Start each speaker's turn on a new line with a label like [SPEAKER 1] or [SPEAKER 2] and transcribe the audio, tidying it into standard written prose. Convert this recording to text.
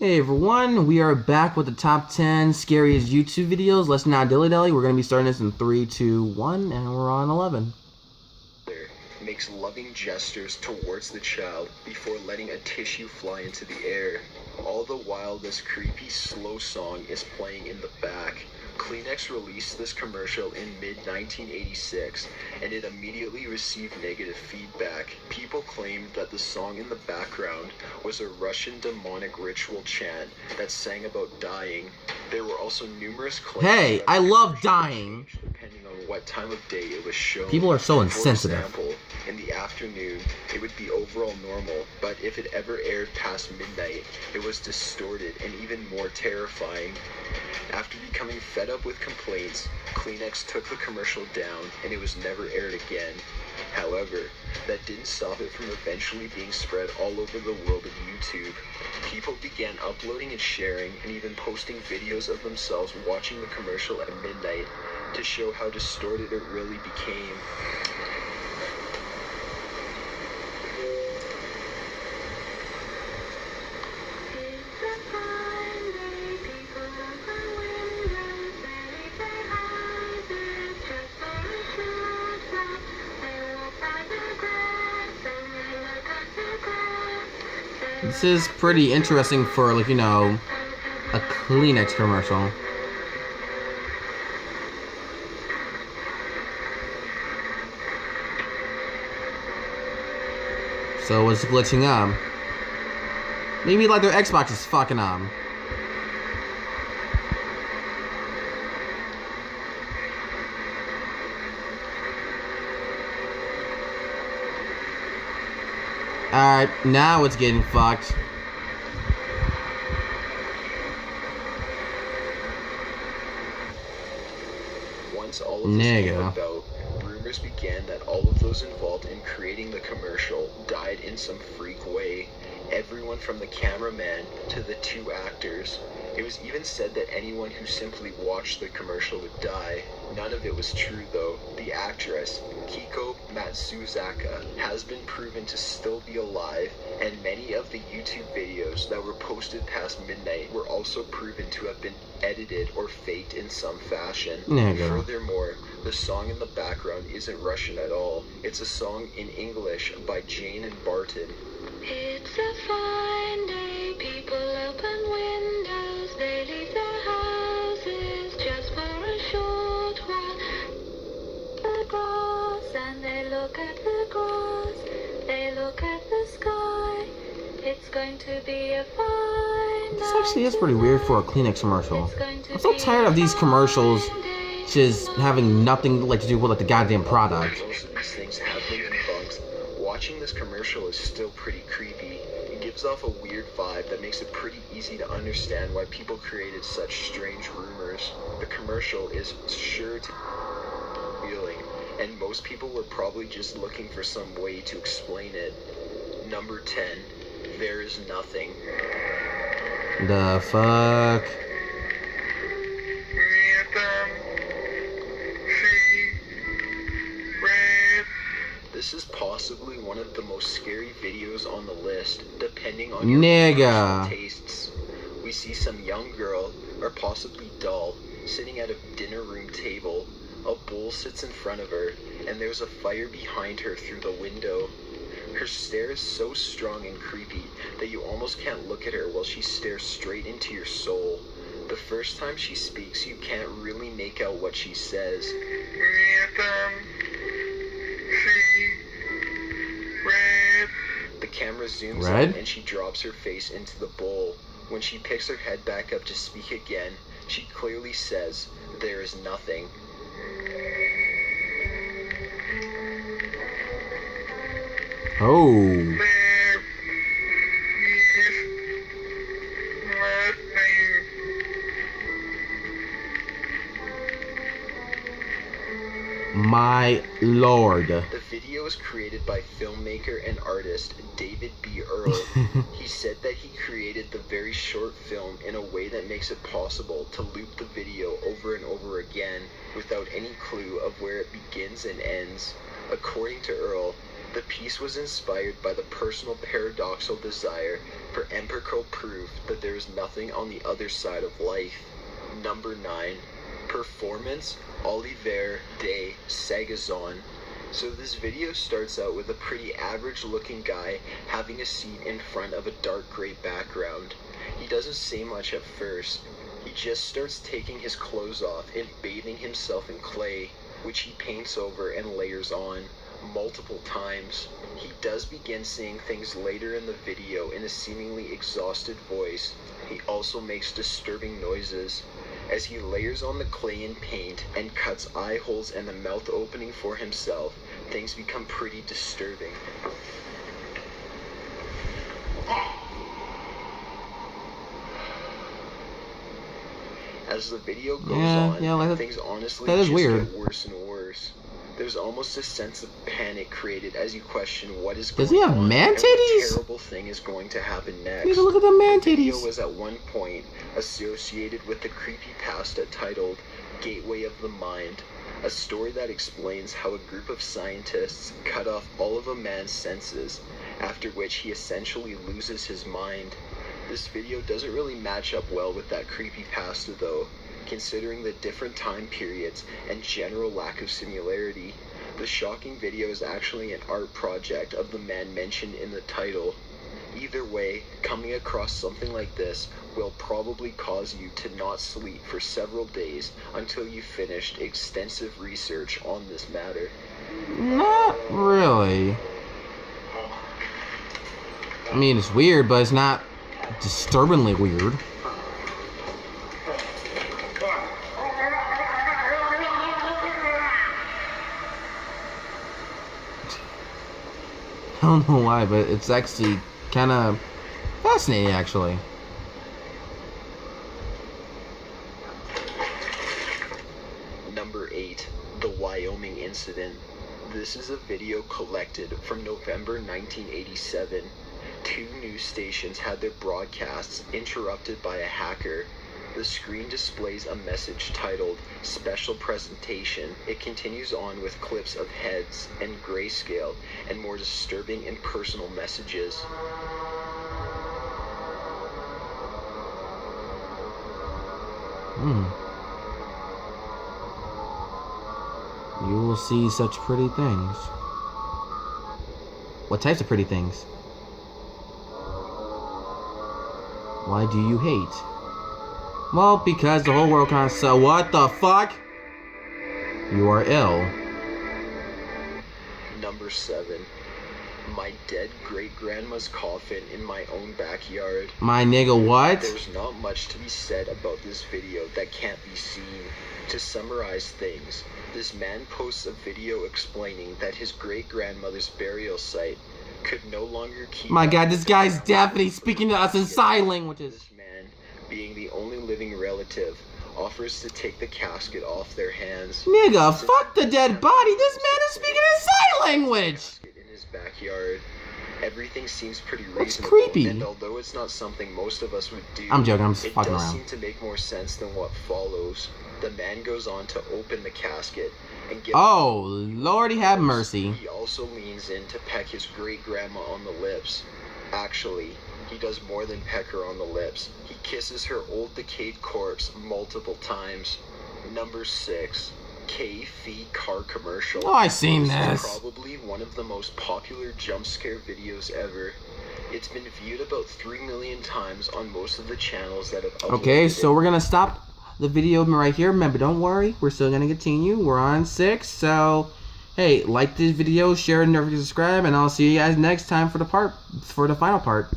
[SPEAKER 1] Hey everyone, we are back with the top 10 scariest YouTube videos. Let's not dilly-dally. We're going to be starting this in 3, 2, 1, and we're on 11.
[SPEAKER 2] Makes loving gestures towards the child before letting a tissue fly into the air. All the while this creepy slow song is playing in the back. Kleenex released this commercial in mid-1986, and it immediately received negative feedback. People claimed that the song in the background was a Russian demonic ritual chant that sang about dying. There were also numerous claims.
[SPEAKER 1] Hey, I love dying.
[SPEAKER 2] Depending on what time of day it was shown.
[SPEAKER 1] People are so insensitive.
[SPEAKER 2] For example, in the afternoon, it would be overall normal, but if it ever aired past midnight, it was distorted and even more terrifying. After becoming fed up with complaints, Kleenex took the commercial down and it was never aired again. However, that didn't stop it from eventually being spread all over the world of YouTube. People began uploading and sharing and even posting videos of themselves watching the commercial at midnight to show how distorted it really became.
[SPEAKER 1] This is pretty interesting for, like, you know, a Kleenex commercial. So what's glitching up? Maybe like their Xbox is fucking up. Alright, now it's getting fucked.
[SPEAKER 2] Once all of this came about, rumors began that all of those involved in creating the commercial died in some freak way. Everyone from the cameraman to the two actors. It was even said that anyone who simply watched the commercial would die. None of it was true though. The actress, Kiko Matsuzaka, has been proven to still be alive, and many of the YouTube videos that were posted past midnight were also proven to have been edited or faked in some fashion. Furthermore, the song in the background isn't Russian at all. It's a song in English by Jane and Barton.
[SPEAKER 3] It's a fine day, people open windows, they leave their houses just for a short while. The grass, and they look at the grass, they look at the sky. It's going to be a fine day.
[SPEAKER 1] This actually is pretty weird for a Kleenex commercial. I'm so tired of these commercials just having nothing like to do with like the goddamn product.
[SPEAKER 2] Most of these things have been debunked. Watching this commercial is still pretty creepy. It gives off a weird vibe that makes it pretty easy to understand why people created such strange rumors. The commercial is sure to be revealing, and most people were probably just looking for some way to explain it. Number 10. There is nothing.
[SPEAKER 1] The fuck?
[SPEAKER 2] This is possibly one of the most scary videos on the list, depending on your personal tastes. We see some young girl, or possibly doll, sitting at a dinner room table. A bowl sits in front of her, and there's a fire behind her through the window. Her stare is so strong and creepy that you almost can't look at her while she stares straight into your soul. The first time she speaks, you can't really make out what she says. The camera zooms in and she drops her face into the bowl. When she picks her head back up to speak again, she clearly says, "There is nothing."
[SPEAKER 1] Oh. My lord.
[SPEAKER 2] The video was created by filmmaker and artist David B. Earl. He said that he created the very short film in a way that makes it possible to loop the video over and over again without any clue of where it begins and ends. According to Earl, The piece was inspired by the personal paradoxical desire for empirical proof that there is nothing on the other side of life. Number 9. Performance Olivier de Sagazon. So this video starts out with a pretty average looking guy having a seat in front of a dark gray background. He doesn't say much at first. He just starts taking his clothes off and bathing himself in clay, which he paints over and layers on multiple times. He does begin saying things later in the video in a seemingly exhausted voice. He also makes disturbing noises. As he layers on the clay and paint and cuts eye holes and the mouth opening for himself, things become pretty disturbing. As the video goes on, things honestly just get worse and worse. There's almost a sense of panic created as you question what is going on.
[SPEAKER 1] Does he have man titties?
[SPEAKER 2] And what terrible thing is going to happen next.
[SPEAKER 1] You look at the man titties.
[SPEAKER 2] The video was at one point associated with the creepypasta titled Gateway of the Mind, a story that explains how a group of scientists cut off all of a man's senses, after which he essentially loses his mind. This video doesn't really match up well with that creepypasta though, considering the different time periods and general lack of similarity. The shocking video is actually an art project of the man mentioned in the title. Either way, coming across something like this will probably cause you to not sleep for several days until you've finished extensive research on this matter.
[SPEAKER 1] Not really. I mean, it's weird, but it's not disturbingly weird. I don't know why, but it's actually kind of fascinating, actually.
[SPEAKER 2] Number 8, the Wyoming incident. This is a video collected from November 1987. 2 news stations had their broadcasts interrupted by a hacker. The screen displays a message titled Special Presentation. It continues on with clips of heads and grayscale and more disturbing and personal messages.
[SPEAKER 1] You will see such pretty things. What types of pretty things? Why do you hate? Well, because the whole world kind of said, what the fuck? You are ill.
[SPEAKER 2] Number 7. My dead great-grandma's coffin in my own backyard.
[SPEAKER 1] My nigga, what?
[SPEAKER 2] There's not much to be said about this video that can't be seen. To summarize things, this man posts a video explaining that his great-grandmother's burial site could no longer keep...
[SPEAKER 1] My god, this guy's deaf and he's speaking to us in sign languages.
[SPEAKER 2] This man, being the only living relative, offers to take the casket off their hands.
[SPEAKER 1] Nigga, fuck the dead body. This man is speaking in sign language.
[SPEAKER 2] In his backyard. Everything seems pretty reasonable.
[SPEAKER 1] That's creepy.
[SPEAKER 2] And although it's not something most of us would do,
[SPEAKER 1] I'm joking, I'm just fucking
[SPEAKER 2] does
[SPEAKER 1] around.
[SPEAKER 2] seem to make more sense than what follows. The man goes on to open the casket and get...
[SPEAKER 1] Oh, Lordy have mercy.
[SPEAKER 2] He also leans in to peck his great-grandma on the lips. Actually, he does more than peck her on the lips. He kisses her old decayed corpse multiple times. Number 6. K-Fee car commercial.
[SPEAKER 1] Oh, I seen this.
[SPEAKER 2] Is probably one of the most popular jump scare videos ever. It's been viewed about 3 million times on most of the channels that have uploaded.
[SPEAKER 1] Okay, so we're gonna stop the video right here. Remember, don't worry, we're still gonna continue. We're on 6, so hey, like this video, share, and never forget to subscribe, and I'll see you guys next time for the final part.